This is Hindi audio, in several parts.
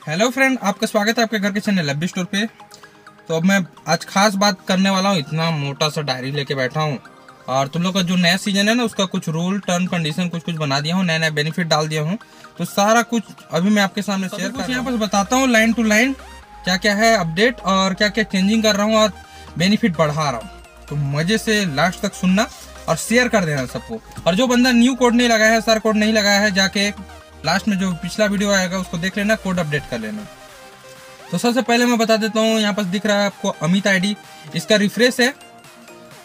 हेलो फ्रेंड, आपका स्वागत है आपके घर के चैनल लब्बी स्टोर पे। तो अब मैं आज खास बात करने वाला हूँ। इतना मोटा सा डायरी लेके बैठा हूँ और तुम लोग का जो नया सीजन है ना, उसका कुछ रूल टर्म कंडीशन कुछ बना दिया हूँ, नया नया बेनिफिट डाल दिया हूँ। तो सारा कुछ अभी मैं आपके सामने शेयर कर यहाँ पर बताता हूँ लाइन टू लाइन क्या क्या है अपडेट और क्या क्या चेंजिंग कर रहा हूँ और बेनिफिट बढ़ा रहा हूँ। तो मजे से लास्ट तक सुनना और शेयर कर देना सबको। और जो बंदा न्यू कोड नहीं लगाया है, सर कोड नहीं लगाया है, जाके लास्ट में जो पिछला वीडियो आएगा उसको देख लेना, कोड अपडेट कर लेना। तो सबसे पहले मैं बता देता हूँ, यहाँ पर दिख रहा है आपको अमित आईडी, इसका रिफ्रेश है।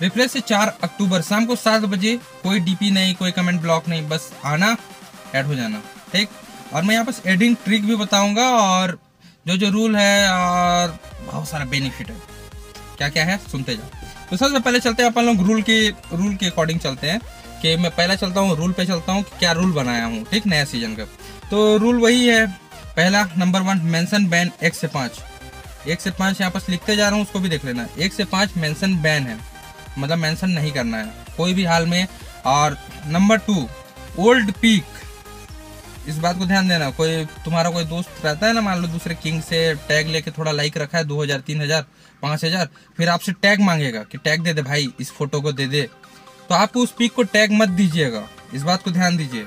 रिफ्रेश है 4 अक्टूबर शाम को 7 बजे। कोई डीपी नहीं, कोई कमेंट ब्लॉक नहीं, बस आना ऐड हो जाना, ठीक। और मैं यहाँ पर एडिंग ट्रिक भी बताऊंगा और जो रूल है और बहुत सारा बेनिफिट है, क्या क्या है सुनते जाओ। तो सबसे पहले चलते हैं अपन लोग रूल के अकॉर्डिंग चलते हैं कि मैं पहला चलता हूँ रूल पे चलता हूँ कि क्या रूल बनाया हूँ, ठीक, नया सीजन का। तो रूल वही है, पहला नंबर 1 मेंशन बैन 1 से 5। 1 से 5 यहाँ पर लिखते जा रहा हूँ, उसको भी देख लेना। 1 से 5 मेंशन बैन है, मतलब मेंशन नहीं करना है कोई भी हाल में। और नंबर 2 ओल्ड पीक, इस बात को ध्यान देना। कोई तुम्हारा कोई दोस्त रहता है ना, मान लो दूसरे किंग से टैग लेके थोड़ा लाइक रखा है 2000 3000 5000, फिर आपसे टैग मांगेगा कि टैग दे दे भाई, इस फोटो को दे दे, तो आप उस पीक को टैग मत दीजिएगा, इस बात को ध्यान दीजिए।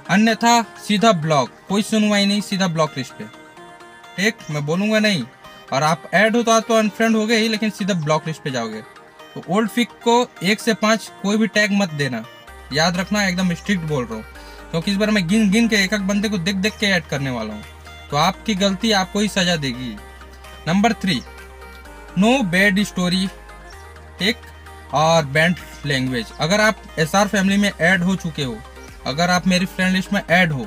अन्यथा सीधा ब्लॉक, कोई सुनवाई नहीं, सीधा ब्लॉक लिस्ट पे, ठीक, मैं बोलूंगा नहीं। और आप ऐड हो तो आप तो अनफ्रेंड हो गए ही, लेकिन सीधा ब्लॉक लिस्ट पे जाओगे। तो ओल्ड पिक को 1 से 5 कोई भी टैग मत देना, याद रखना, एकदम स्ट्रिक्ट बोल रहा हूँ, क्योंकि इस बार मैं गिन गिन के एक एक बंदे को देख देख के ऐड करने वाला हूँ। तो आपकी गलती आपको ही सजा देगी। नंबर 3 नो बैड स्टोरी, ठीक, और बैंड लैंग्वेज। अगर आप एसआर फैमिली में ऐड हो चुके हो, अगर आप मेरी फ्रेंड लिस्ट में ऐड हो,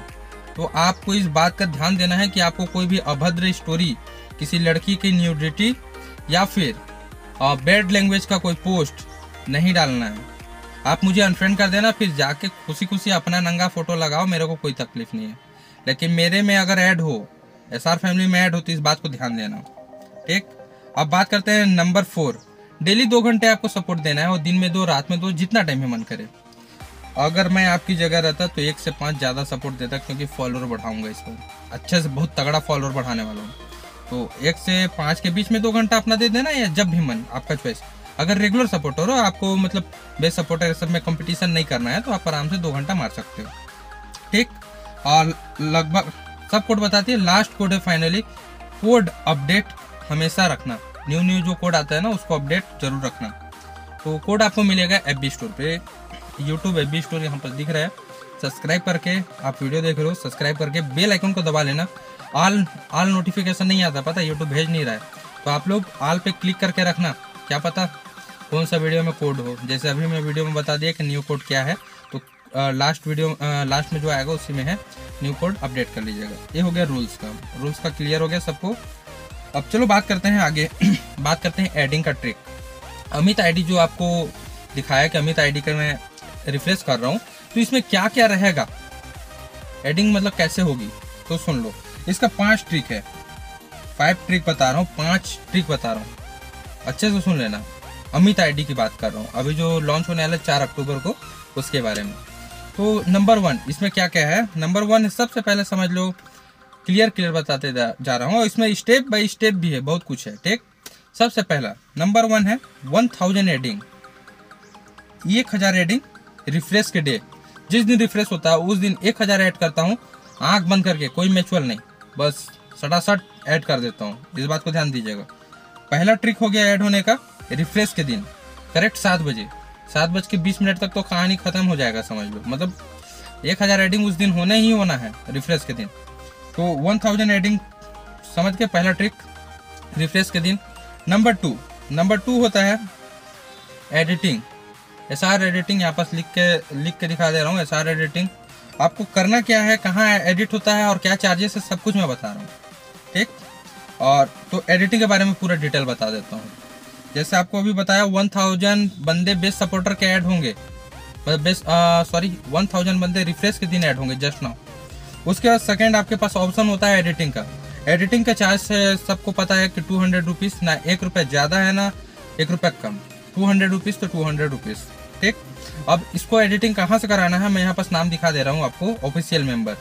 तो आपको इस बात का ध्यान देना है कि आपको कोई भी अभद्र स्टोरी, किसी लड़की की न्यूडिटी या फिर बैड लैंग्वेज का कोई पोस्ट नहीं डालना है। आप मुझे अनफ्रेंड कर देना, फिर जाके खुशी खुशी अपना नंगा फोटो लगाओ, मेरे को कोई तकलीफ नहीं है। लेकिन मेरे में अगर ऐड हो, एसआर फैमिली में ऐड हो, तो इस बात को ध्यान देना, ठीक। अब बात करते हैं नंबर 4, डेली 2 घंटे आपको सपोर्ट देना है, और दिन में 2 रात में 2, जितना टाइम में मन करे। अगर मैं आपकी जगह रहता तो 1 से 5 ज्यादा सपोर्ट देता, क्योंकि फॉलोअर बढ़ाऊंगा इस पर, अच्छे से बहुत तगड़ा फॉलोअर बढ़ाने वाला हूँ। तो 1 से 5 के बीच में 2 घंटा अपना दे देना, या जब भी मन, आपका चॉइस। अगर रेगुलर सपोर्टर हो, आपको मतलब बेस्ट सपोर्टर सब में कंपटीशन नहीं करना है, तो आप आराम से 2 घंटा मार सकते हो, ठीक। और लगभग सब कोड बताती है। लास्ट कोड है फाइनली, कोड अपडेट हमेशा रखना। न्यू जो कोड आता है ना, उसको अपडेट जरूर रखना। तो कोड आपको मिलेगा एफबी स्टोर पे, यूट्यूब एफबी स्टोर यहाँ पर दिख रहा है। सब्सक्राइब करके आप वीडियो देख रहे हो, सब्सक्राइब करके बेल आइकन को दबा लेना। ऑल नोटिफिकेशन नहीं आता, पता यूट्यूब भेज नहीं रहा है, तो आप लोग ऑल पे क्लिक करके रखना, क्या पता कौन सा वीडियो में कोड हो। जैसे अभी मैं वीडियो में बता दिया कि न्यू कोड क्या है, तो लास्ट में जो आएगा उसी में है, न्यू कोड अपडेट कर लीजिएगा। ये हो गया रूल्स का क्लियर हो गया सबको। अब चलो बात करते हैं आगे बात करते हैं एडिंग का ट्रिक। अमित आईडी जो आपको दिखाया कि अमित आईडी का मैं रिफ्रेश कर रहा हूँ, तो इसमें क्या क्या रहेगा, एडिंग मतलब कैसे होगी, तो सुन लो। इसका 5 ट्रिक है, 5 ट्रिक बता रहा हूँ, 5 ट्रिक बता रहा हूँ, अच्छे से सुन लेना। अमित आईडी की बात कर रहा हूँ, अभी जो लॉन्च होने वाला 4 अक्टूबर को, उसके बारे में। तो नंबर 1 इसमें क्या क्या है। नंबर 1 सबसे पहले समझ लो, क्लियर बताते जा रहा हूँ, इसमें स्टेप बाय स्टेप भी है, बहुत कुछ है, ठीक। सबसे पहला नंबर 1 है 1000 एडिंग, 1000 एडिंग रिफ्रेश के डे। जिस दिन रिफ्रेश होता है उस दिन 1000 ऐड करता हूँ, आंख बंद करके, कोई म्यूचुअल नहीं, बस सटासट ऐड कर देता हूँ, इस बात को ध्यान दीजिएगा। पहला ट्रिक हो गया ऐड होने का, रिफ्रेश के दिन करेक्ट 7 बजे, 7:20 तक तो कहानी खत्म हो जाएगा, समझ लो। मतलब 1000 एडिंग उस दिन होना ही होना है, रिफ्रेश के दिन। तो 1000 एडिंग समझ के, पहला ट्रिक रिफ्रेश के दिन। नंबर 2 होता है एडिटिंग, एसआर एडिटिंग। यहाँ पर लिख के दिखा दे रहा हूँ, एसआर एडिटिंग आपको करना क्या है, कहाँ एडिट होता है और क्या चार्जेस है, सब कुछ मैं बता रहा हूँ, ठीक। और तो एडिटिंग के बारे में पूरा डिटेल बता देता हूँ। जैसे आपको अभी बताया 1000 बंदे बेस्ट सपोर्टर के ऐड होंगे, मतलब 1000 बंदे रिफ्रेश के दिन ऐड होंगे जस्ट नाउ। उसके बाद सेकंड आपके पास ऑप्शन होता है एडिटिंग का। एडिटिंग का चार्ज सबको पता है कि 200 रुपीज़, ना 1 रुपये ज़्यादा है ना 1 रुपये कम, 200 रुपीज़ तो 200 रुपीज़, ठीक। अब इसको एडिटिंग कहाँ से कराना है, मैं यहाँ पास नाम दिखा दे रहा हूँ आपको, ऑफिशियल मेंबर।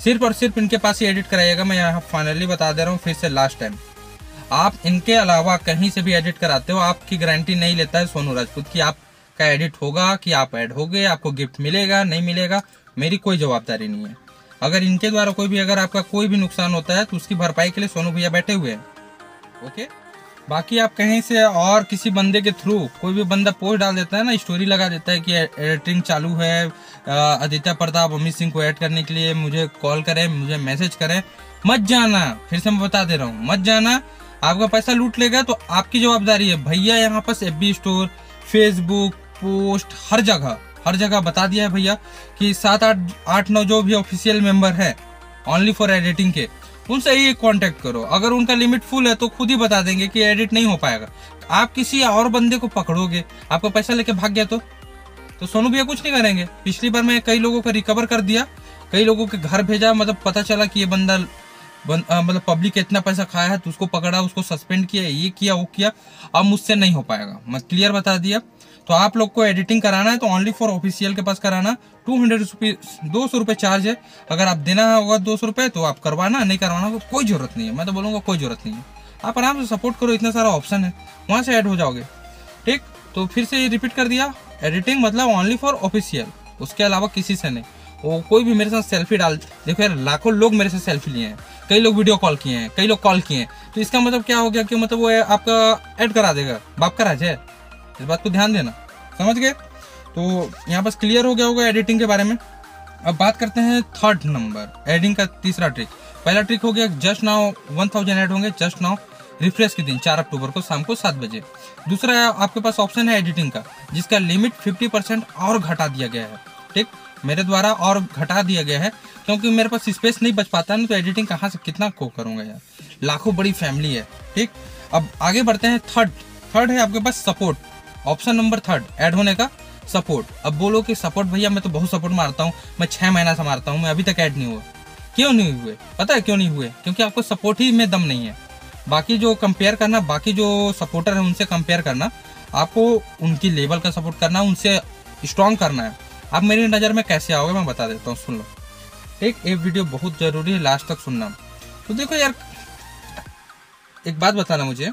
सिर्फ और सिर्फ इनके पास ही एडिट कराइएगा। मैं यहाँ फाइनली बता दे रहा हूँ फिर से लास्ट टाइम, आप इनके अलावा कहीं से भी एडिट कराते हो, आपकी गारंटी नहीं लेता है सोनू राजपूत कि आपका एडिट होगा, कि आप ऐड हो गए, आपको गिफ्ट मिलेगा नहीं मिलेगा, मेरी कोई जवाबदारी नहीं है। अगर इनके द्वारा कोई भी अगर आपका कोई भी नुकसान होता है तो उसकी भरपाई के लिए सोनू भैया बैठे हुए हैं। ओके, बाकी आप कहीं से और किसी बंदे के थ्रू कोई भी बंदा पोस्ट डाल देता है ना, स्टोरी लगा देता है कि एडिटिंग चालू है, आदित्य प्रताप अमित सिंह को ऐड करने के लिए मुझे कॉल करें, मुझे मैसेज करें, मत जाना। फिर से मैं बता दे रहा हूँ, मत जाना। आपका पैसा लूट लेगा तो आपकी जवाबदारी है। भैया यहाँ पास FB स्टोर, फेसबुक पोस्ट, हर जगह बता दिया है भैया कि 7-8-9 जो भी ऑफिशियल मेंबर है ओनली फॉर एडिटिंग के, उनसे ही कांटेक्ट करो। अगर उनका लिमिट फुल है तो खुद ही बता देंगे कि एडिट नहीं हो पाएगा। आप किसी और बंदे को पकड़ोगे, आपका पैसा लेके भाग गया तो सोनू भैया कुछ नहीं करेंगे। पिछली बार मैं कई लोगों को रिकवर कर दिया, कई लोगों के घर भेजा, मतलब पता चला कि ये बंदा मतलब पब्लिक इतना पैसा खाया है तो उसको पकड़ा, उसको सस्पेंड किया, ये किया वो किया। अब मुझसे नहीं हो पाएगा, मैं क्लियर बता दिया। तो आप लोग को एडिटिंग कराना है तो ओनली फॉर ऑफिशियल के पास कराना। 200 रुपये चार्ज है। अगर आप देना होगा 200 रुपये तो आप करवाना, नहीं करवाना तो कोई जरूरत नहीं है। मैं तो बोलूँगा कोई जरूरत नहीं है, आप आराम से सपोर्ट करो, इतना सारा ऑप्शन है, वहाँ से ऐड हो जाओगे। ठीक, तो फिर से ये रिपीट कर दिया, एडिटिंग मतलब ओनली फॉर ऑफिशियल, उसके अलावा किसी से नहीं। वो कोई भी मेरे साथ सेल्फी डाल, देखो यार लाखों लोग मेरे से सेल्फी लिए हैं, कई लोग वीडियो कॉल किए हैं, कई लोग कॉल किए हैं, तो इसका मतलब क्या हो गया कि मतलब वो आपका ऐड करा देगा, बाप का राज है। इस बात को ध्यान देना, समझ गए? तो यहाँ बस क्लियर हो गया होगा एडिटिंग के बारे में। अब बात करते हैं थर्ड नंबर, एडिटिंग का तीसरा ट्रिक। पहला ट्रिक हो गया जस्ट नाउ 1000 ऐड होंगे जस्ट नाउ रिफ्रेश के दिन 4 अक्टूबर को शाम को 7 बजे। दूसरा आपके पास ऑप्शन है एडिटिंग का, जिसका लिमिट 50% और घटा दिया गया है। ठीक, मेरे द्वारा और घटा दिया गया है क्योंकि मेरे पास स्पेस नहीं बच पाता ना, तो एडिटिंग कहाँ से कितना को करूंगा यार, लाखों बड़ी फैमिली है। ठीक, अब आगे बढ़ते हैं। थर्ड है आपके पास सपोर्ट, ऑप्शन नंबर 3 ऐड होने का सपोर्ट। अब बोलो कि सपोर्ट भैया मैं तो बहुत सपोर्ट मारता हूँ, मैं 6 महीना से मारता हूँ, मैं अभी तक ऐड नहीं हुआ। क्यों नहीं हुए पता है क्यों नहीं हुए? क्योंकि आपको सपोर्ट ही में दम नहीं है। बाकी जो कंपेयर करना, बाकी जो सपोर्टर है उनसे कंपेयर करना, आपको उनकी लेवल का सपोर्ट करना, उनसे स्ट्रॉन्ग करना है। आप मेरी नज़र में कैसे आओगे मैं बता देता हूँ, सुन लो। ठीक, ये वीडियो बहुत जरूरी है, लास्ट तक सुनना। तो देखो यार, एक बात बताना मुझे,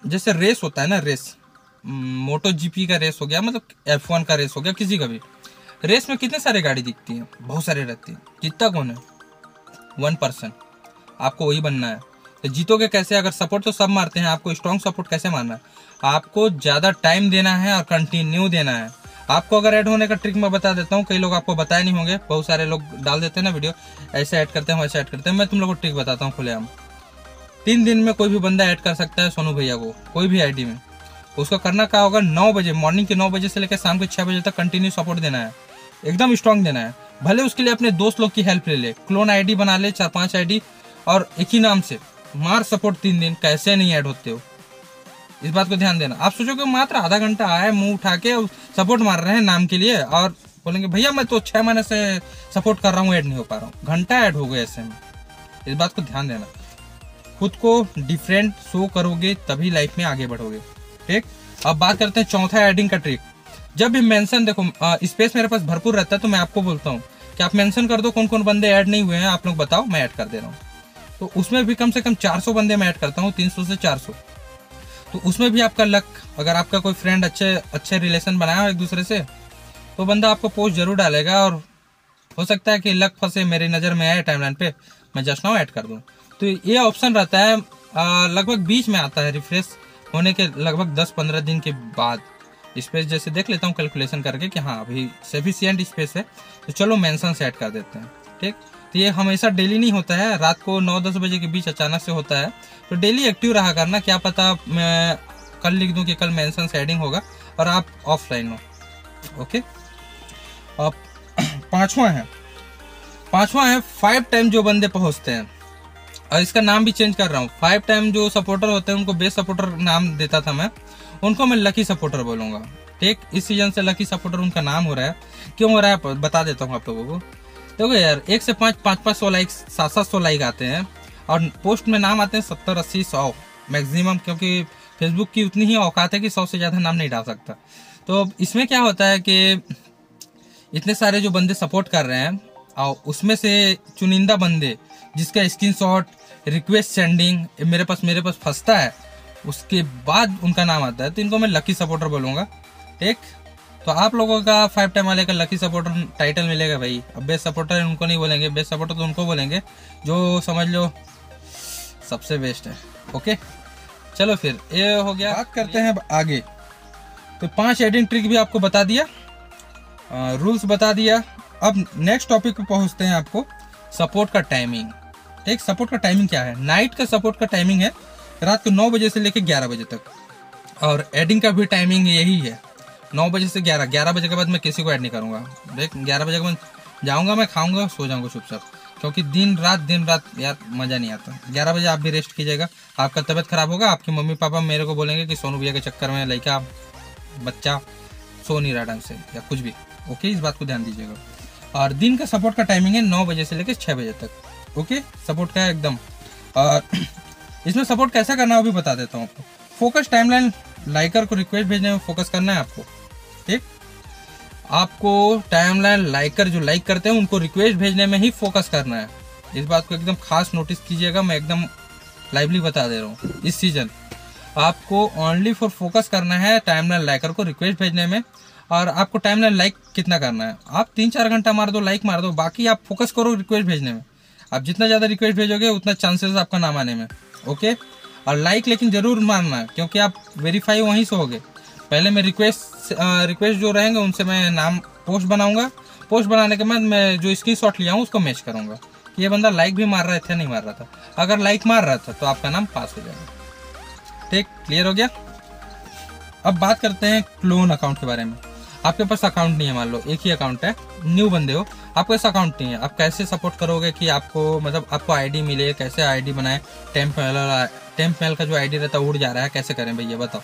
जैसे रेस होता है ना, रेस मोटो GP का रेस हो गया, मतलब F1 का रेस हो गया, किसी का भी रेस में कितने सारे गाड़ी दिखती हैं, बहुत सारे रहती है। जीतता कौन है? 1%। आपको वही बनना है। तो जीतोगे कैसे? अगर सपोर्ट तो सब मारते हैं, आपको स्ट्रॉन्ग सपोर्ट कैसे मारना है? आपको ज्यादा टाइम देना है और कंटिन्यू देना है। आपको अगर ऐड होने का ट्रिक मैं बता देता हूँ, कई लोग आपको बताए नहीं होंगे, बहुत सारे लोग डाल देते हैं ना वीडियो, ऐसे ऐड करते हैं वैसे ऐड करते हैं। मैं तुम लोग को ट्रिक बताता हूँ खुलेआम। 3 दिन में कोई भी बंदा ऐड कर सकता है सोनू भैया को, कोई भी आईडी में। उसको करना क्या होगा, 9 बजे, मॉर्निंग के 9 बजे से लेकर शाम के 6 बजे तक कंटिन्यू सपोर्ट देना है, एकदम स्ट्रॉन्ग देना है। भले उसके लिए अपने दोस्त लोग की हेल्प ले ले, क्लोन आईडी बना ले 4-5 आईडी और एक ही नाम से मार सपोर्ट 3 दिन। कैसे नहीं ऐड होते हो, इस बात को ध्यान देना। आप सोचोगे मात्र आधा घंटा आए, मुंह उठा के सपोर्ट मार रहे हैं नाम के लिए, और बोलेंगे भैया मैं तो 6 महीने से सपोर्ट कर रहा हूँ, ऐड नहीं हो पा रहा हूँ। घंटा ऐड हो गए ऐसे में, इस बात को ध्यान देना। खुद को डिफरेंट शो करोगे तभी लाइफ में आगे बढ़ोगे। ठीक, अब बात करते हैं चौथा एडिंग का ट्रिक। जब भी मेंशन, देखो स्पेस मेरे पास भरपूर रहता है, तो मैं आपको बोलता हूँ कि आप मेंशन कर दो कौन कौन बंदे ऐड नहीं हुए हैं, आप लोग बताओ, मैं ऐड कर दे रहा हूँ। तो उसमें भी कम से कम 400 बंदे मैं ऐड करता हूँ, 300 से 400। तो उसमें भी आपका लक, अगर आपका कोई फ्रेंड अच्छे रिलेशन बनाया हो एक दूसरे से, तो बंदा आपको पोस्ट जरूर डालेगा, और हो सकता है कि लक फंसे, मेरी नज़र में आए टाइमलाइन पे, मैं जस्ट नाउ ऐड कर दूँ। तो ये ऑप्शन रहता है, लगभग बीच में आता है, रिफ्रेश होने के लगभग 10-15 दिन के बाद। स्पेस जैसे देख लेता हूँ कैलकुलेशन करके कि हाँ अभी सफिशिएंट स्पेस है, तो चलो मेंशन से ऐड कर देते हैं। ठीक, तो ये हमेशा डेली नहीं होता है, रात को 9-10 बजे के बीच अचानक से होता है। तो डेली एक्टिव रहा करना, क्या पता मैं कल लिख दूं कि कल मेंशन से एडिंग होगा और आप ऑफलाइन हो। ओके, अब पांचवा है 5 टाइम जो बंदे पहुंचते हैं, और इसका नाम भी चेंज कर रहा हूँ। 5 टाइम जो सपोर्टर होते हैं उनको बेस्ट सपोर्टर नाम देता था मैं, उनको मैं लकी सपोर्टर बोलूंगा। ठीक, इस सीजन से लकी सपोर्टर उनका नाम हो रहा है। क्यों हो रहा है बता देता हूँ आप लोगों को। देखो यार, 1 से 500 लाइक, 700 लाइक आते हैं, और पोस्ट में नाम आते हैं 70, 80, 100 मैक्सिमम, क्योंकि फेसबुक की उतनी ही औकात है कि 100 से ज्यादा नाम नहीं डाल सकता। तो इसमें क्या होता है कि इतने सारे जो बंदे सपोर्ट कर रहे हैं, और उसमें से चुनिंदा बंदे जिसका स्क्रीनशॉट रिक्वेस्ट सेंडिंग मेरे पास फंसता है, उसके बाद उनका नाम आता है, तो इनको मैं लकी सपोर्टर बोलूँगा। ठीक, तो आप लोगों का 5 टाइम वाले का लकी सपोर्टर टाइटल मिलेगा भाई। अब बेस्ट सपोर्टर उनको नहीं बोलेंगे, बेस्ट सपोर्टर तो उनको बोलेंगे जो समझ लो सबसे बेस्ट है। ओके, चलो फिर ये हो गया। बात करते हैं अब आगे। तो 5 एडिटिंग ट्रिक भी आपको बता दिया, रूल्स बता दिया। अब नेक्स्ट टॉपिक पे पहुंचते हैं, आपको सपोर्ट का टाइमिंग। ठीक, सपोर्ट का टाइमिंग क्या है? नाइट का सपोर्ट का टाइमिंग है रात को 9 बजे से लेकर 11 बजे तक, और एडिंग का भी टाइमिंग यही है 9 बजे से 11 बजे के बाद मैं किसी को ऐड नहीं करूंगा। देख 11 बजे के बाद जाऊंगा, मैं खाऊंगा, सो जाऊंगा चुपचाप, क्योंकि दिन रात यार मजा नहीं आता। 11 बजे आप भी रेस्ट कीजिएगा, आपका तबीयत खराब होगा, आपके मम्मी पापा मेरे को बोलेंगे कि सोनू भैया के चक्कर में लड़का बच्चा सो नहीं रहा ढंग से या कुछ भी। ओके, इस बात को ध्यान दीजिएगा। और दिन का सपोर्ट का टाइमिंग है 9 बजे से लेकर 6 बजे तक। ओके, सपोर्ट का एकदम। और इसमें सपोर्ट कैसा करना है वो भी बता देता हूँ आपको। फोकस टाइमलाइन, लाइकर को रिक्वेस्ट भेजने में फोकस करना है आपको। ठीक, आपको टाइमलाइन लाइकर जो लाइक करते हैं उनको रिक्वेस्ट भेजने में ही फोकस करना है। इस बात को एकदम खास नोटिस कीजिएगा, मैं एकदम लाइवली बता दे रहा हूँ। इस सीजन आपको ओनली फॉर फोकस करना है टाइमलाइन लाइकर को रिक्वेस्ट भेजने में। और आपको टाइमलाइन लाइक कितना करना है, आप 3-4 घंटा मार दो, लाइक मार दो, बाकी आप फोकस करो रिक्वेस्ट भेजने में। आप जितना ज्यादा रिक्वेस्ट भेजोगे उतना चांसेस आपका नाम आने में। ओके, और लाइक लेकिन जरूर मारना है, क्योंकि आप वेरीफाई वहीं से होगे। पहले मैं रिक्वेस्ट जो रहेंगे उनसे मैं नाम पोस्ट बनाऊंगा, पोस्ट बनाने के बाद मैं जो स्क्रीनशॉट लिया हूँ उसको मैच करूंगा कि ये बंदा लाइक भी मार रहा था नहीं मार रहा था। अगर लाइक मार रहा था तो आपका नाम पास हो जाएगा। ठीक, क्लियर हो गया। अब बात करते हैं क्लोन अकाउंट के बारे में। आपके पास अकाउंट नहीं है, मान लो एक ही अकाउंट है, न्यू बंदे हो, आपके पास अकाउंट नहीं है, आप कैसे सपोर्ट करोगे कि आपको मतलब आपको आईडी मिले? कैसे आईडी बनाए? टेम्प मेल का जो आईडी रहता है उड़ जा रहा है, कैसे करें भैया बताओ।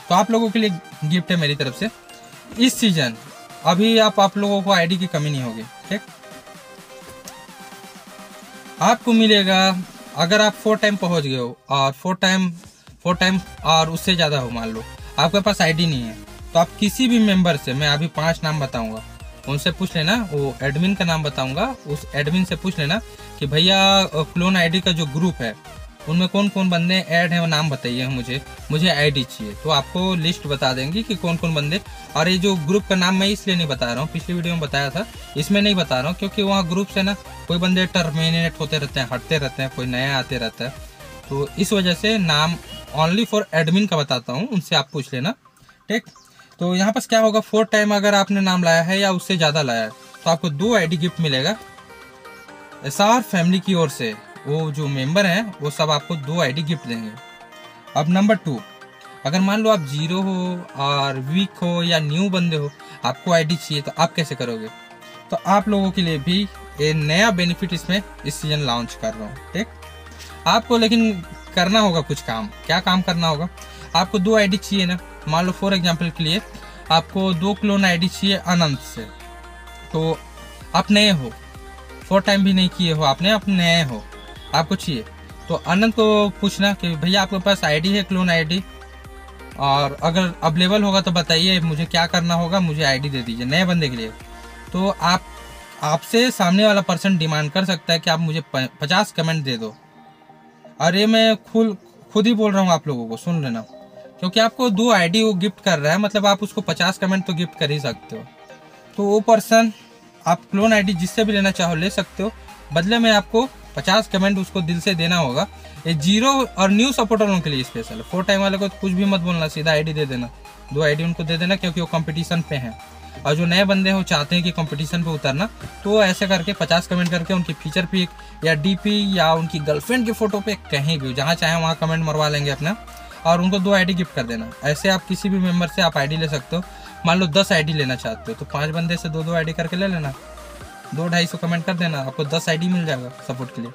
तो आप लोगों के लिए गिफ्ट है मेरी तरफ से। इस सीजन अभी आप लोगों को आईडी की कमी नहीं होगी। ठीक, आपको मिलेगा अगर आप 4 टाइम पहुंच गए हो और 4 टाइम और उससे ज्यादा हो, मान लो आपके पास आईडी नहीं है, तो आप किसी भी मेंबर से, मैं अभी 5 नाम बताऊंगा, उनसे पूछ लेना, वो एडमिन का नाम बताऊंगा, उस एडमिन से पूछ लेना कि भैया क्लोन आईडी का जो ग्रुप है उनमें कौन कौन बंदे ऐड हैं, वो नाम बताइए, मुझे आईडी चाहिए। तो आपको लिस्ट बता देंगे कि कौन कौन बंदे। और ये जो ग्रुप का नाम मैं इसलिए नहीं बता रहा हूँ, पिछली वीडियो में बताया था, इसमें नहीं बता रहा हूँ क्योंकि वहाँ ग्रुप से ना कोई बंदे टर्मिनेट होते रहते हैं, हटते रहते हैं, कोई नया आते रहता है, तो इस वजह से नाम ओनली फॉर एडमिन का बताता हूँ, उनसे आप पूछ लेना। ठीक, तो यहाँ पर क्या होगा, 4 टाइम अगर आपने नाम लाया है या उससे ज़्यादा लाया है तो आपको 2 आईडी गिफ्ट मिलेगा SR फैमिली की ओर से। वो जो मेंबर हैं वो सब आपको 2 आईडी गिफ्ट देंगे। अब नंबर 2, अगर मान लो आप 0 हो और वीक हो या न्यू बंदे हो, आपको आईडी चाहिए, तो आप कैसे करोगे? तो आप लोगों के लिए भी ये नया बेनिफिट इसमें इस सीजन लॉन्च कर रहा हूँ। ठीक, आपको लेकिन करना होगा कुछ काम। क्या काम करना होगा? आपको 2 आईडी चाहिए ना, मान लो फॉर एग्जांपल के लिए आपको 2 क्लोन आईडी चाहिए अनंत से, तो आप नए हो, 4 टाइम भी नहीं किए हो आपने, आप नए हो, आपको चाहिए, तो अनंत को पूछना कि भैया आपके पास आईडी है क्लोन आईडी, और अगर अवेलेबल होगा तो बताइए मुझे क्या करना होगा, मुझे आईडी दे दीजिए नए बंदे के लिए। तो आपसे सामने वाला पर्सन डिमांड कर सकता है कि आप मुझे 50 कमेंट दे दो। और ये मैं खुद ही बोल रहा हूँ, आप लोगों को सुन लेना, क्योंकि आपको 2 आईडी वो गिफ्ट कर रहा है, मतलब आप उसको 50 कमेंट तो गिफ्ट कर ही सकते हो। तो वो पर्सन आप क्लोन आईडी जिससे भी लेना चाहो ले सकते हो, बदले में आपको 50 कमेंट उसको दिल से देना होगा। ये 0 और न्यू सपोर्टरों के लिए स्पेशल है। 4 टाइम वाले को तो कुछ भी मत बोलना, सीधा आईडी दे देना, 2 आईडी उनको दे देना, क्योंकि वो कंपटीशन पे हैं। और जो नए बंदे हो चाहते हैं कि कंपटीशन पे उतरना, तो ऐसे करके 50 कमेंट करके उनकी फीचर पिक या डीपी या उनकी गर्लफ्रेंड की फोटो पे कहीं भी जहाँ चाहे वहाँ कमेंट मरवा लेंगे अपना, और उनको 2 आईडी गिफ्ट कर देना। ऐसे आप किसी भी मेंबर से आप आईडी ले सकते हो। मान लो 10 आईडी लेना चाहते हो तो 5 बंदे से 2-2 आईडी करके ले लेना, 200-250 कमेंट कर देना, आपको 10 आईडी मिल जाएगा सपोर्ट के लिए।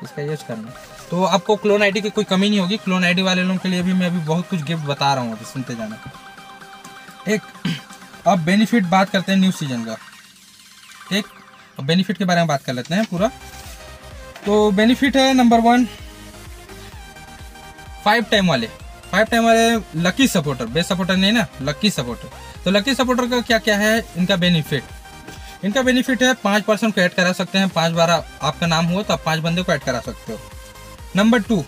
इसका यूज करना, तो आपको क्लोन आईडी की कोई कमी नहीं होगी। क्लोन आईडी वाले लोगों के लिए भी मैं अभी बहुत कुछ गिफ्ट बता रहा हूँ, अभी सुनते जाना। एक अब बेनिफिट बात करते हैं न्यू सीजन का। एक बेनिफिट के बारे में बात कर लेते हैं पूरा। तो बेनिफिट है नंबर 1, 5 टाइम वाले लकी सपोर्टर, बेस्ट सपोर्टर नहीं ना, लकी सपोर्टर। तो लकी सपोर्टर का क्या क्या है इनका बेनिफिट? इनका बेनिफिट है 5% को ऐड करा सकते हैं, 5 बार आपका नाम हुआ तो आप 5 बंदे को ऐड करा सकते हो। नंबर 2,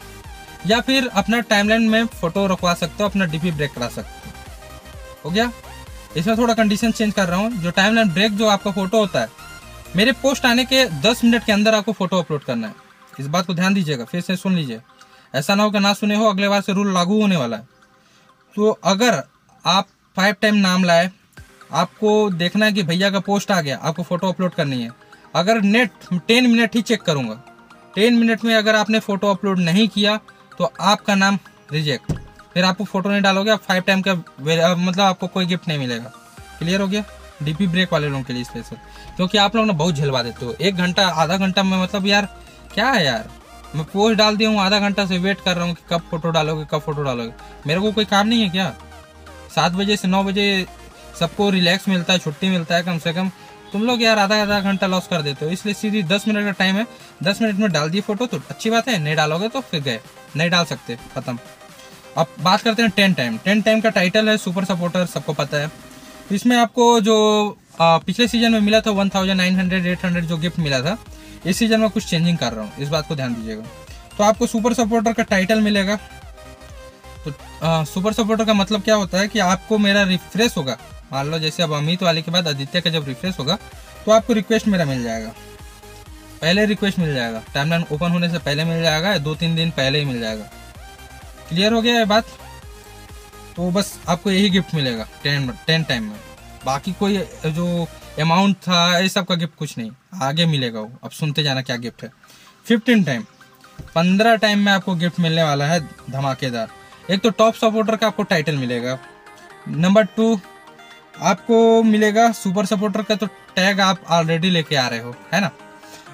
या फिर अपना टाइमलाइन में फोटो रखवा सकते हो, अपना डीपी ब्रेक करा सकते हो गया। इसमें थोड़ा कंडीशन चेंज कर रहा हूँ। जो टाइमलाइन ब्रेक जो आपका फोटो होता है, मेरे पोस्ट आने के 10 मिनट के अंदर आपको फोटो अपलोड करना है। इस बात को ध्यान दीजिएगा, फिर से सुन लीजिए, ऐसा ना हो कि ना सुने हो, अगले बार से रूल लागू होने वाला है। तो अगर आप 5 टाइम नाम लाए, आपको देखना है कि भैया का पोस्ट आ गया, आपको फोटो अपलोड करनी है। अगर नेट 10 मिनट ही चेक करूंगा, 10 मिनट में अगर आपने फोटो अपलोड नहीं किया तो आपका नाम रिजेक्ट, फिर आपको फोटो नहीं डालोगे, आप 5 टाइम का मतलब आपको कोई गिफ्ट नहीं मिलेगा। क्लियर हो गया? डीपी ब्रेक वाले लोगों के लिए स्पेशल, क्योंकि आप लोग ना बहुत झलवा देते हो। 1 घंटा आधा घंटा में, मतलब यार क्या है यार, मैं पोस्ट डाल दिया हूँ, आधा घंटा से वेट कर रहा हूँ कि कब फोटो डालोगे, कब फोटो डालोगे। मेरे को कोई काम नहीं है क्या? 7 बजे से 9 बजे सबको रिलैक्स मिलता है, छुट्टी मिलता है कम से कम। तुम लोग यार आधा घंटा लॉस कर देते हो। इसलिए सीधी 10 मिनट का टाइम है, 10 मिनट में डाल दिए फोटो तो अच्छी बात है, नहीं डालोगे तो फिर गए, नहीं डाल सकते, खत्म। अब बात करते हैं 10 टाइम। 10 टाइम का टाइटल है सुपर सपोर्टर, सबको पता है। इसमें आपको जो पिछले सीजन में मिला था 1900 800 जो गिफ्ट मिला था, इस सीजन में कुछ चेंजिंग कर रहा हूँ, इस बात को ध्यान दीजिएगा। तो आपको सुपर सपोर्टर का टाइटल मिलेगा। तो सुपर सपोर्टर का मतलब क्या होता है कि आपको मेरा रिफ्रेश होगा, मान लो जैसे अब अमित वाले के बाद आदित्य का जब रिफ्रेश होगा तो आपको रिक्वेस्ट मेरा मिल जाएगा, पहले रिक्वेस्ट मिल जाएगा, टाइमलाइन ओपन होने से पहले मिल जाएगा, 2-3 दिन पहले ही मिल जाएगा। क्लियर हो गया ये बात? तो बस आपको यही गिफ्ट मिलेगा 10 टाइम में, बाकी कोई जो अमाउंट था ये सब का गिफ्ट कुछ नहीं, आगे मिलेगा वो, अब सुनते जाना क्या गिफ्ट है। 15 टाइम, 15 टाइम में आपको गिफ्ट मिलने वाला है धमाकेदार। एक तो टॉप सपोर्टर का आपको टाइटल मिलेगा। नंबर 2 आपको मिलेगा सुपर सपोर्टर का, तो टैग आप ऑलरेडी लेके आ रहे हो, है ना,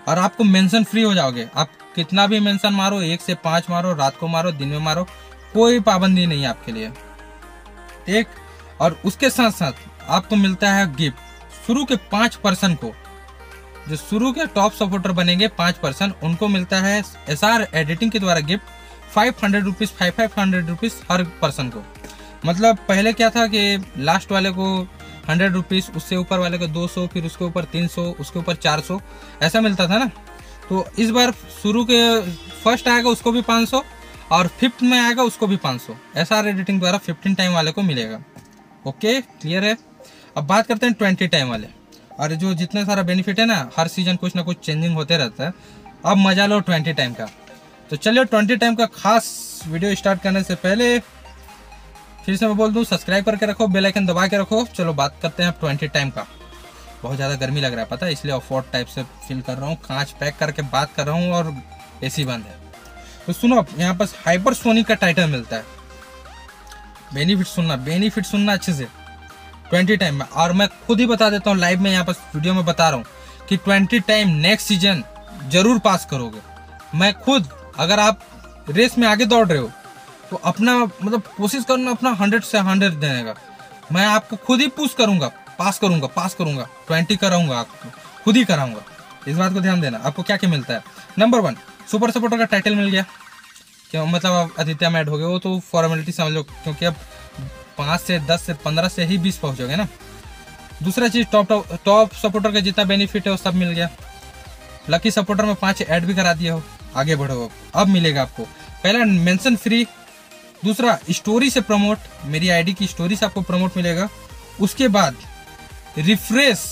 और आपको मेंशन फ्री हो जाओगे। आप कितना भी मेंशन मारो, 1 से 5 मारो, रात को मारो, दिन में मारो, कोई पाबंदी नहीं है आपके लिए, ठीक। और उसके साथ साथ आपको मिलता है गिफ्ट शुरू के 5% को, जो शुरू के टॉप सपोर्टर बनेंगे 5%, उनको मिलता है SR एडिटिंग के द्वारा गिफ्ट 500 रुपीज, 500 रुपीज हर पर्सन को। मतलब पहले क्या था कि लास्ट वाले को 100 रुपीज, उससे ऊपर वाले को 200, फिर उसके ऊपर 300, उसके ऊपर 400, ऐसा मिलता था ना। तो इस बार शुरू के फर्स्ट आएगा उसको भी 500 और 5th में आएगा उसको भी 500, SR एडिटिंग द्वारा 15 टाइम वाले को मिलेगा। ओके, क्लियर है? अब बात करते हैं 20 टाइम वाले। और जो जितना सारा बेनिफिट है ना, हर सीजन कुछ ना कुछ चेंजिंग होते रहता है। अब मजा लो 20 टाइम का। तो चलिए 20 टाइम का खास वीडियो स्टार्ट करने से पहले फिर से मैं बोल दूं, सब्सक्राइब करके रखो, बेल आइकन दबा के रखो। चलो बात करते हैं अब 20 टाइम का। बहुत ज़्यादा गर्मी लग रहा है पता है, इसलिए ऑफवर्ड टाइप से फील कर रहा हूँ, कांच पैक करके बात कर रहा हूँ और AC बंद है। तो सुनो, यहाँ पर हाइपरसोनिक का टाइटल मिलता है। बेनिफिट सुनना अच्छे से 20 टाइम में। और मैं खुद ही बता देता हूँ लाइव में, यहाँ पर वीडियो में बता रहा हूँ कि 20 टाइम नेक्स्ट सीजन जरूर पास करोगे। मैं खुद, अगर आप रेस में आगे दौड़ रहे हो तो अपना मतलब कोशिश करना अपना 100 से 100 देने का। मैं आपको खुद ही पुश करूंगा, पास करूंगा 20 कराऊंगा, आपको खुद ही कराऊंगा। इस बात को ध्यान देना। आपको क्या क्या मिलता है? नंबर 1 सुपर सपोर्टर का टाइटल मिल गया, क्यों मतलब आप आदित्य में ऐड हो गए हो तो फॉर्मेलिटी समझ लो, क्योंकि अब 5 से 10 से 15 से ही 20 पहुंचोगे ना। दूसरा चीज टॉप सपोर्टर का जितना बेनिफिट है वो सब मिल गया। लकी सपोर्टर में 5 ऐड भी करा दिए हो, आगे बढ़ो। अब मिलेगा आपको पहला मेंशन फ्री, दूसरा स्टोरी से प्रमोट, मेरी आईडी की स्टोरी से आपको प्रमोट मिलेगा। उसके बाद रिफ्रेश,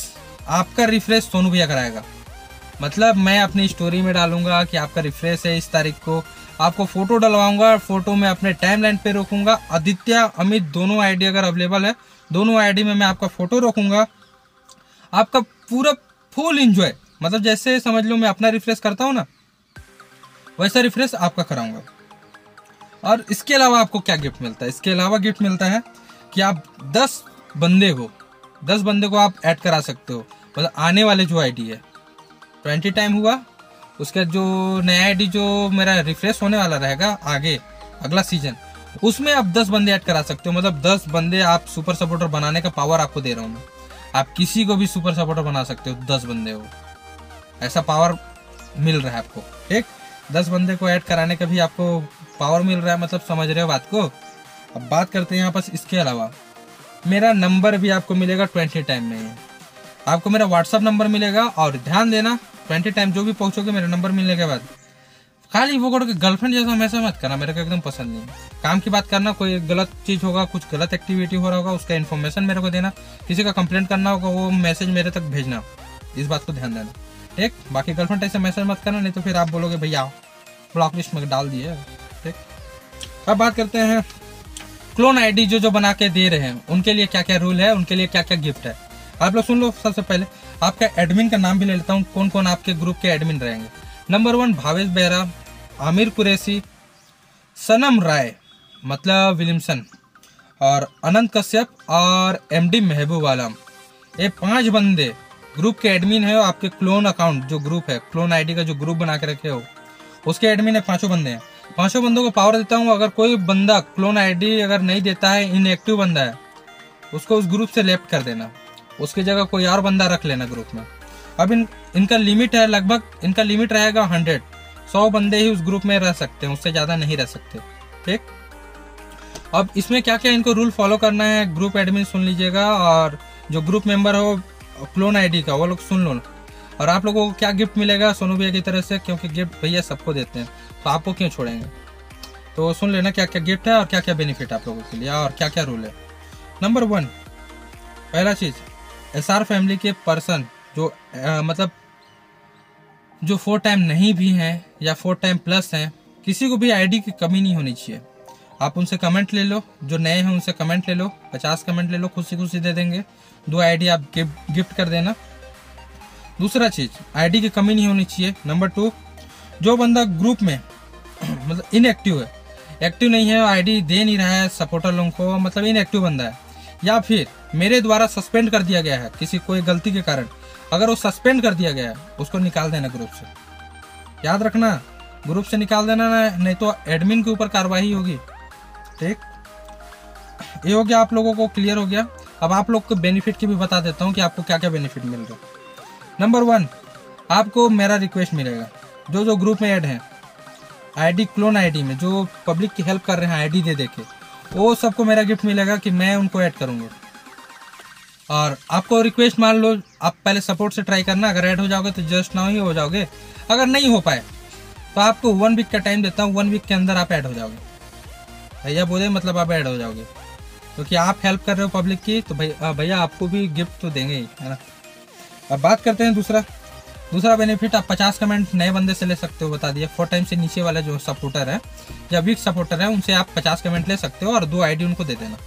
आपका रिफ्रेश सोनू भैया कराएगा। मतलब मैं अपनी स्टोरी में डालूंगा कि आपका रिफ्रेश है इस तारीख को, आपको फोटो डलवाऊंगा, फोटो में अपने टाइमलाइन पे रोकूंगा। आदित्य अमित दोनों आईडी अगर अवेलेबल है, दोनों आईडी में मैं आपका फोटो रखूंगा। आपका पूरा फुल एंजॉय, मतलब जैसे समझ लो मैं अपना रिफ्रेश करता हूँ ना, वैसा रिफ्रेश आपका कराऊंगा। और इसके अलावा आपको क्या गिफ्ट मिलता है? इसके अलावा गिफ्ट मिलता है कि आप 10 बंदे को आप ऐड करा सकते हो। मतलब आने वाले जो आईडी है 20 टाइम हुआ, उसका जो नया आईडी जो मेरा रिफ्रेश होने वाला रहेगा आगे अगला सीजन, उसमें आप 10 बंदे ऐड करा सकते हो। मतलब 10 बंदे आप सुपर सपोर्टर बनाने का पावर आपको दे रहा हूँ मैं। आप किसी को भी सुपर सपोर्टर बना सकते हो, 10 बंदे हो, ऐसा पावर मिल रहा है आपको, ठीक। 10 बंदे को ऐड कराने का भी आपको पावर मिल रहा है, मतलब समझ रहे हो बात को। अब बात करते हैं यहाँ पर इसके अलावा मेरा नंबर भी आपको मिलेगा 20 टाइम में। आपको मेरा व्हाट्सअप नंबर मिलेगा। और ध्यान देना 20 टाइम जो भी पहुंचोगे मेरा नंबर मिलने के बाद, खाली वो करो कि गर्लफ्रेंड जैसा हमेशा मत करना, मेरे को एकदम पसंद नहीं है। काम की बात करना, कोई गलत चीज होगा, कुछ गलत एक्टिविटी हो रहा होगा, उसका इन्फॉर्मेशन मेरे को देना, किसी का कंप्लेंट करना होगा वो मैसेज मेरे तक भेजना, इस बात को ध्यान देना, ठीक। बाकी गर्लफ्रेंड ऐसे मैसेज मत करना, नहीं तो फिर आप बोलोगे भैया ब्लॉक लिस्ट में डाल दिए, ठीक। अब बात करते हैं क्लोन आईडी जो बना के दे रहे हैं उनके लिए क्या क्या रूल है, उनके लिए क्या क्या गिफ्ट है, आप लोग सुन लो। सबसे पहले आपका एडमिन का नाम भी ले लेता हूँ, कौन कौन आपके ग्रुप के एडमिन रहेंगे। नंबर 1 भावेश बेहरा, आमिर कुरैशी, सनम राय मतलब विलियमसन, और अनंत कश्यप और एमडी महबूब आलम। ये 5 बंदे ग्रुप के एडमिन है। आपके क्लोन अकाउंट जो ग्रुप है, क्लोन आईडी का जो ग्रुप बना के रखे हो उसके एडमिन है 5 बंदे हैं। 5 बंदों को पावर देता हूँ, अगर कोई बंदा क्लोन आईडी अगर नहीं देता है, इनएक्टिव बंदा है, उसको उस ग्रुप से लेफ्ट कर देना, उसकी जगह कोई और बंदा रख लेना ग्रुप में। अब इनका लिमिट है, लगभग इनका लिमिट रहेगा 100 बंदे ही उस ग्रुप में रह सकते हैं, उससे ज्यादा नहीं रह सकते, ठीक। अब इसमें क्या क्या इनको रूल फॉलो करना है, ग्रुप एडमिन सुन लीजिएगा, और जो ग्रुप मेंबर हो क्लोन आईडी का वो लोग सुन लो। और आप लोगों को क्या गिफ्ट मिलेगा सोनू भैया की तरफ से, क्योंकि गिफ्ट भैया सबको देते हैं तो आपको क्यों छोड़ेंगे, तो सुन लेना क्या क्या गिफ्ट है और क्या क्या बेनिफिट आप लोगों के लिए और क्या क्या रूल है। नंबर 1 पहला चीज, एसआर फैमिली के पर्सन जो मतलब जो 4 टाइम नहीं भी हैं या 4 टाइम प्लस हैं, किसी को भी आईडी की कमी नहीं होनी चाहिए। आप उनसे कमेंट ले लो, जो नए हैं उनसे कमेंट ले लो, 50 कमेंट ले लो, खुशी दे देंगे, 2 आईडी आप गिफ्ट कर देना। दूसरा चीज, आईडी की कमी नहीं होनी चाहिए। नंबर 2, जो बंदा ग्रुप में मतलब इनएक्टिव है, एक्टिव नहीं है, आईडी दे नहीं रहा है सपोर्टर लोगों को, मतलब इनएक्टिव बंदा है, या फिर मेरे द्वारा सस्पेंड कर दिया गया है किसी कोई गलती के कारण, अगर वो सस्पेंड कर दिया गया है उसको निकाल देना ग्रुप से। याद रखना, ग्रुप से निकाल देना ना, नहीं तो एडमिन के ऊपर कार्रवाई होगी, ठीक। ये हो गया, आप लोगों को क्लियर हो गया। अब आप लोग को बेनिफिट की भी बता देता हूँ कि आपको क्या क्या बेनिफिट मिल रहा है। नंबर 1, आपको मेरा रिक्वेस्ट मिलेगा, जो ग्रुप में ऐड है आईडी क्लोन आईडी में, जो पब्लिक की हेल्प कर रहे हैं आईडी दे के, वो सबको मेरा गिफ्ट मिलेगा कि मैं उनको ऐड करूंगा। और आपको रिक्वेस्ट मान लो, आप पहले सपोर्ट से ट्राई करना, अगर ऐड हो जाओगे तो जस्ट नाउ ही हो जाओगे, अगर नहीं हो पाए तो आपको 1 वीक का टाइम देता हूँ, 1 वीक के अंदर आप ऐड हो जाओगे। भैया बोले मतलब आप ऐड हो जाओगे, क्योंकि आप हेल्प कर रहे हो पब्लिक की, तो भैया आपको भी गिफ्ट तो देंगे ही, है ना। अब बात करते हैं दूसरा बेनिफिट, आप 50 कमेंट नए बंदे से ले सकते हो, बता दिया। 4 टाइम से नीचे वाला जो सपोर्टर है या वीक सपोर्टर है उनसे आप 50 कमेंट ले सकते हो और 2 आईडी उनको दे देना।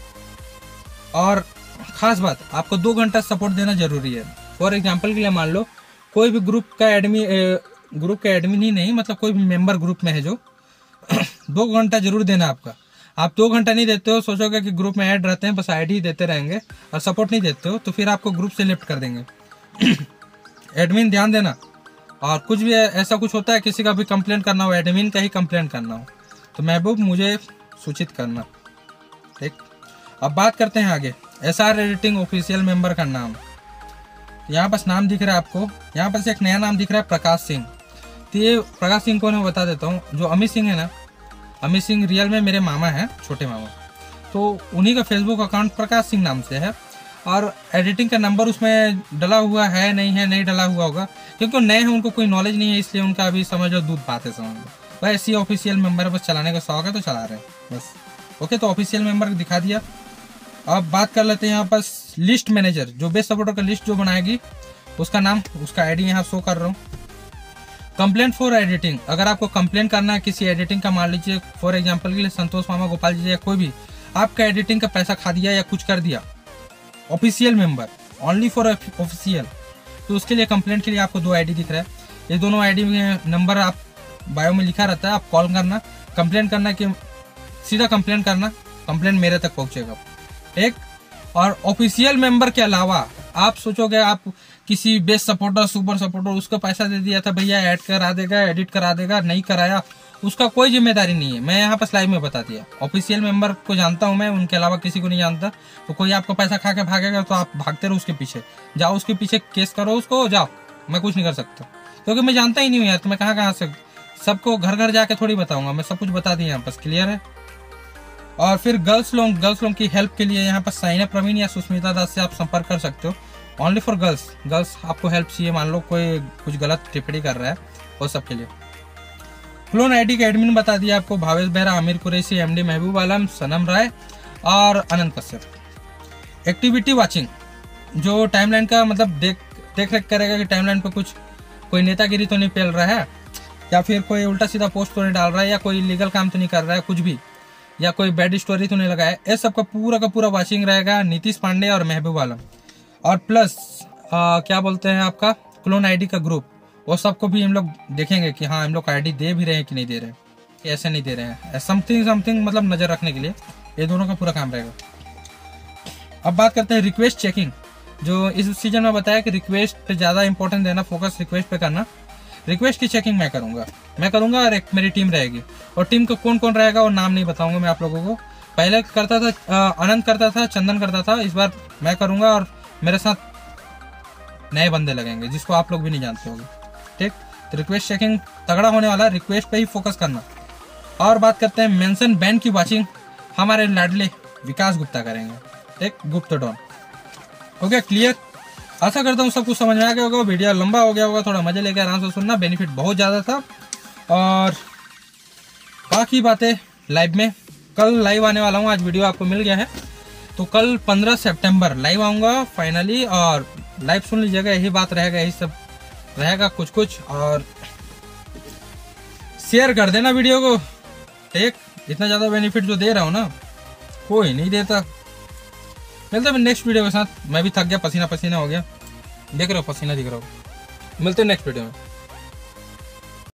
और खास बात, आपको 2 घंटा सपोर्ट देना जरूरी है। फॉर एग्जाम्पल के लिए मान लो कोई भी ग्रुप का एडमिन ही नहीं, मतलब कोई भी मेंबर ग्रुप में है जो 2 घंटा जरूर देना आपका। आप 2 घंटा नहीं देते हो, सोचोगे कि ग्रुप में ऐड रहते हैं बस आईडी देते रहेंगे और सपोर्ट नहीं देते हो, तो फिर आपको ग्रुप से लेफ्ट कर देंगे। एडमिन ध्यान देना, और कुछ भी ऐसा कुछ होता है, किसी का भी कंप्लेंट करना हो, एडमिन का ही कंप्लेंट करना हो, तो महबूब मुझे सूचित करना, ठीक। अब बात करते हैं आगे, एसआर एडिटिंग ऑफिशियल मेंबर का नाम। यहाँ पास नाम दिख रहा है आपको, यहाँ पर एक नया नाम दिख रहा है प्रकाश सिंह। तो ये प्रकाश सिंह को मैं बता देता हूँ, जो अमित सिंह है ना, अमित सिंह रियल में मेरे मामा हैं, छोटे मामा, तो उन्हीं का फेसबुक अकाउंट प्रकाश सिंह नाम से है। और एडिटिंग का नंबर उसमें डला हुआ है नहीं डला हुआ होगा, क्योंकि नए हैं, उनको कोई नॉलेज नहीं है, इसलिए उनका अभी समझो दूध बात है, समझ लो। भाई ऐसी ऑफिशियल मेंबर बस चलाने का शौक है तो चला रहे हैं बस। ओके, तो ऑफिशियल मेंबर दिखा दिया। अब बात कर लेते हैं यहाँ पर लिस्ट मैनेजर, जो बेस्ट सपोर्टर का लिस्ट जो बनाएगी उसका नाम, उसका आईडी यहाँ शो कर रहा हूँ। कंप्लेंट फॉर एडिटिंग, अगर आपको कंप्लेंट करना है किसी एडिटिंग का, मान लीजिए फॉर एग्जांपल के लिए संतोष मामा गोपाल जी या कोई भी आपका एडिटिंग का पैसा खा दिया या कुछ कर दिया, official member, only for official, तो उसके लिए कंप्लेंट के लिए आपको 2 आईडी दिख रहा है। ये दोनों आईडी में नंबर आप बायो में लिखा रहता है, आप कॉल करना, कंप्लेंट करना, कि सीधा कंप्लेंट करना, कंप्लेंट मेरे तक पहुंचेगा, एक। और ऑफिशियल मेंबर के अलावा आप सोचोगे आप किसी बेस्ट सपोर्टर, सुपर सपोर्टर, उसको पैसा दे दिया था भैया ऐड करा देगा, एडिट करा देगा, नहीं कराया, उसका कोई जिम्मेदारी नहीं है। मैं यहाँ पर लाइव में बता दिया, ऑफिशियल मेंबर को जानता हूँ मैं, उनके अलावा किसी को नहीं जानता। तो कोई आपको पैसा खा के भागेगा तो आप भागते रहो उसके पीछे, जाओ उसके पीछे केस करो उसको, जाओ, मैं कुछ नहीं कर सकता, क्योंकि मैं जानता ही नहीं हूँ यार, तो मैं कहाँ से सबको घर घर जाके थोड़ी बताऊंगा, मैं सब कुछ बता दिया यहाँ पर, क्लियर है। और फिर गर्ल्स लोग की हेल्प के लिए यहाँ पर साइना प्रवीण या सुष्मिता दास से आप संपर्क कर सकते हो। Only for girls. गर्ल्स आपको हेल्प चाहिए, मान लो कोई कुछ गलत टिप्पणी कर रहा है, वो सब के लिए। क्लोन आईडी के एडमिन बता दिया आपको, भावेश बेहरा, आमिर कुरैशी, एमडी महबूब आलम, सनम राय और अनंत कश्यप। एक्टिविटी वाचिंग, जो टाइमलाइन का मतलब देख रेख करेगा कि टाइमलाइन पे कुछ कोई नेतागिरी तो नहीं फैल रहा है, या फिर कोई उल्टा सीधा पोस्ट तो नहीं डाल रहा है, या कोई लीगल काम तो नहीं कर रहा है कुछ भी, या कोई बैड स्टोरी तो नहीं लगा है। इस सब का पूरा वाचिंग रहेगा नीतीश पांडे और महबूब आलम। और प्लस क्या बोलते हैं आपका क्लोन आईडी का ग्रुप, वो सबको भी हम लोग देखेंगे कि हाँ हम लोग आईडी दे भी रहे हैं कि नहीं दे रहे हैं, कि ऐसे नहीं दे रहे हैं, समथिंग मतलब नजर रखने के लिए ये दोनों का पूरा काम रहेगा। अब बात करते हैं रिक्वेस्ट चेकिंग, जो इस सीजन में बताया कि रिक्वेस्ट पे ज़्यादा इंपॉर्टेंट देना, फोकस रिक्वेस्ट पे करना। रिक्वेस्ट की चेकिंग मैं करूंगा और एक मेरी टीम रहेगी। और टीम का कौन कौन रहेगा और नाम नहीं बताऊंगा मैं आप लोगों को। पहले करता था अनंत करता था, चंदन करता था, इस बार मैं करूंगा और मेरे साथ नए बंदे लगेंगे जिसको आप लोग भी नहीं जानते होंगे। ठीक, तो रिक्वेस्ट चेकिंग तगड़ा होने वाला है, रिक्वेस्ट पे ही फोकस करना। और बात करते हैं मेंशन बैन की वाचिंग, हमारे लाडले विकास गुप्ता करेंगे। ठीक, गुप्ता डॉन। Okay, clear. आशा करता हूँ सब कुछ समझ में आ गया होगा। वीडियो लंबा हो गया होगा, थोड़ा मजे लेके आराम से सुनना, बेनिफिट बहुत ज़्यादा था। और बाकी बातें लाइव में कल लाइव आने वाला हूँ, आज वीडियो आपको मिल गया है तो कल 15 सितंबर लाइव आऊँगा फाइनली। और लाइव सुन लीजिएगा, यही बात रहेगा, यही सब रहेगा कुछ। और शेयर कर देना वीडियो को। ठीक, इतना ज़्यादा बेनिफिट जो दे रहा हूँ ना, कोई नहीं देता। मिलते हैं नेक्स्ट वीडियो के साथ। मैं भी थक गया, पसीना हो गया, देख रहे हो पसीना दिख रहा हो। मिलते हैं नेक्स्ट वीडियो में।